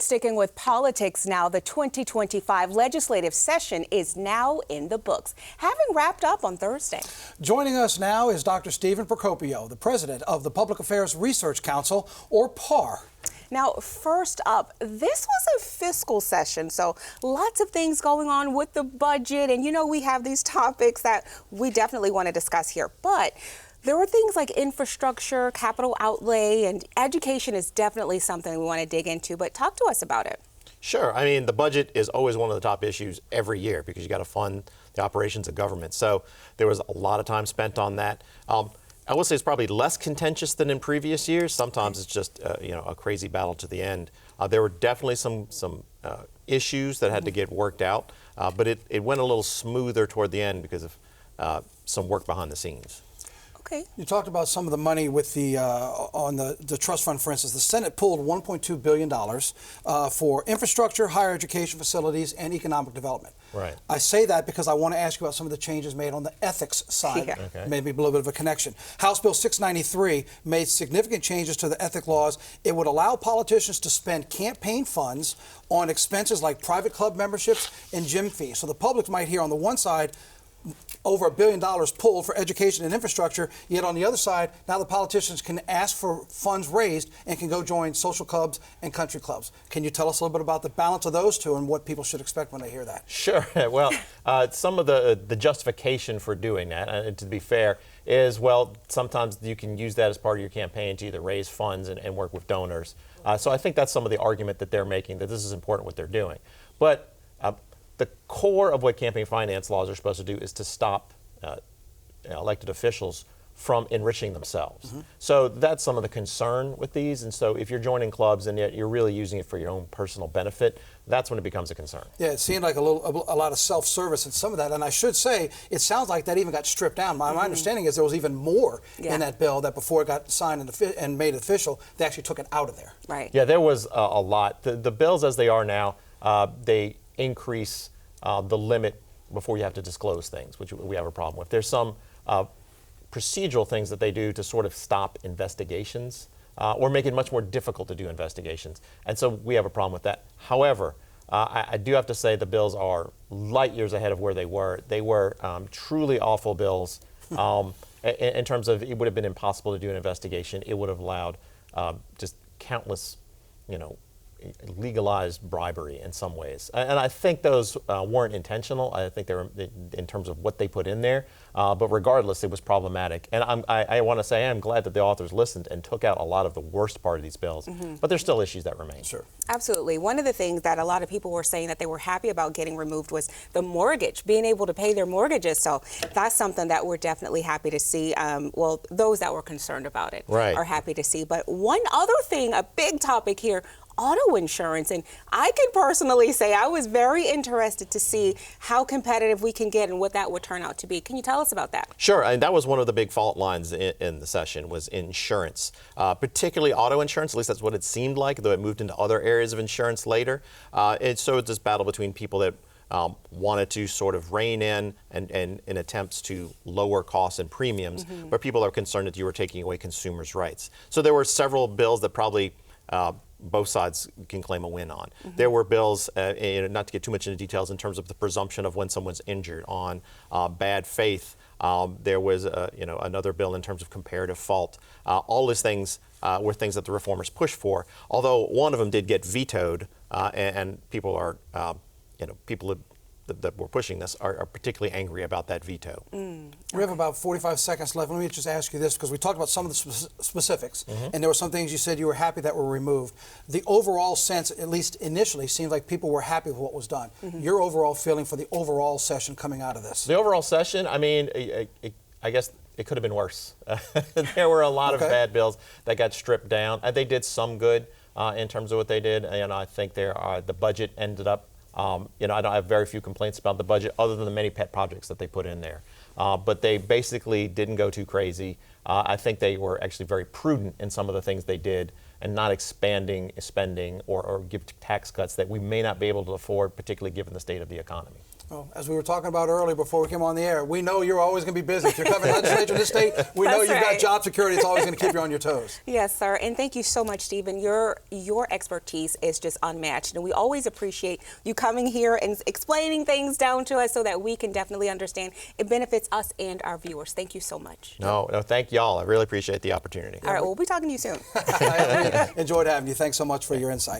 sticking with politics now, the 2025 legislative session is now in the books, having wrapped up on Thursday. Joining us now is Dr. Stephen Procopio, the president of the Public Affairs Research Council, or PAR. Now, first up, this was a fiscal session, so lots of things going on with the budget. And, you know, we have these topics that we definitely want to discuss here. But there were things like infrastructure, capital outlay, and education is definitely something we want to dig into. But talk to us about it. Sure. I mean, the budget is always one of the top issues every year because you got to fund the operations of government. So there was a lot of time spent on that. I will say it's probably less contentious than in previous years. Sometimes it's just a crazy battle to the end. There were definitely some issues that had to get worked out, but it went a little smoother toward the end because of some work behind the scenes. Okay. You talked about some of the money with on the trust fund, for instance. The Senate pulled $1.2 billion for infrastructure, higher education facilities, and economic development. Right. I say that because I want to ask you about some of the changes made on the ethics side. Yeah. Okay. Maybe a little bit of a connection. House Bill 693 made significant changes to the ethic laws. It would allow politicians to spend campaign funds on expenses like private club memberships and gym fees. So the public might hear on the one side, over $1 billion pulled for education and infrastructure, yet on the other side, now the politicians can ask for funds raised and can go join social clubs and country clubs. Can you tell us a little bit about the balance of those two and what people should expect when they hear that? Sure. Well, some of the justification for doing that, and to be fair, is, well, sometimes you can use that as part of your campaign to either raise funds and work with donors. So I think that's some of the argument that they're making, that this is important what they're doing. But the core of what campaign finance laws are supposed to do is to stop elected officials from enriching themselves. Mm-hmm. So that's some of the concern with these. And so if you're joining clubs and yet you're really using it for your own personal benefit, that's when it becomes a concern. Yeah, it seemed like a lot of self-service in some of that. And I should say, it sounds like that even got stripped down. My understanding is there was even more in that bill that before it got signed and made official, they actually took it out of there. Right. Yeah, there was a lot. The bills as they are now, they increase the limit before you have to disclose things, which we have a problem with. There's some procedural things that they do to sort of stop investigations or make it much more difficult to do investigations. And so we have a problem with that. However, I do have to say the bills are light years ahead of where they were. They were truly awful bills in terms of it would have been impossible to do an investigation. It would have allowed just countless, legalized bribery in some ways. And I think those weren't intentional. I think they were in terms of what they put in there. But regardless, it was problematic. And I want to say I'm glad that the authors listened and took out a lot of the worst part of these bills. Mm-hmm. But there's still issues that remain. Sure. Absolutely. One of the things that a lot of people were saying that they were happy about getting removed was the mortgage, being able to pay their mortgages. So that's something that we're definitely happy to see. Well, those that were concerned about it are happy to see. But one other thing, a big topic here, auto insurance. And I can personally say I was very interested to see how competitive we can get and what that would turn out to be. Can you tell us about that? Sure. And that was one of the big fault lines in the session was insurance, particularly auto insurance. At least that's what it seemed like, though it moved into other areas of insurance later. And so it's this battle between people that wanted to sort of rein in and in attempts to lower costs and premiums, but people are concerned that you were taking away consumers' rights. So there were several bills that probably both sides can claim a win on. Mm-hmm. There were bills, not to get too much into details, in terms of the presumption of when someone's injured on bad faith. There was another bill in terms of comparative fault. All these things were things that the reformers pushed for, although one of them did get vetoed, and people are, people that were pushing this are particularly angry about that veto. We have about 45 seconds left. Let me just ask you this, because we talked about some of the specifics, and there were some things you said you were happy that were removed. The overall sense, at least initially, seemed like people were happy with what was done. Your overall feeling for the overall session coming out of this? The overall session, I mean, I guess it could have been worse. There were a lot of bad bills that got stripped down. They did some good in terms of what they did, and I think the budget ended up I have very few complaints about the budget other than the many pet projects that they put in there. But they basically didn't go too crazy. I think they were actually very prudent in some of the things they did and not expanding spending or give tax cuts that we may not be able to afford, particularly given the state of the economy. Well, as we were talking about earlier before we came on the air, we know you're always going to be busy. If you're covering legislature in this state, we know That's you've got right. job security. It's always going to keep you on your toes. Yes, sir. And thank you so much, Stephen. Your expertise is just unmatched. And we always appreciate you coming here and explaining things down to us so that we can definitely understand. It benefits us and our viewers. Thank you so much. No, thank y'all. I really appreciate the opportunity. All right, we'll be talking to you soon. I enjoyed having you. Thanks so much for your insight.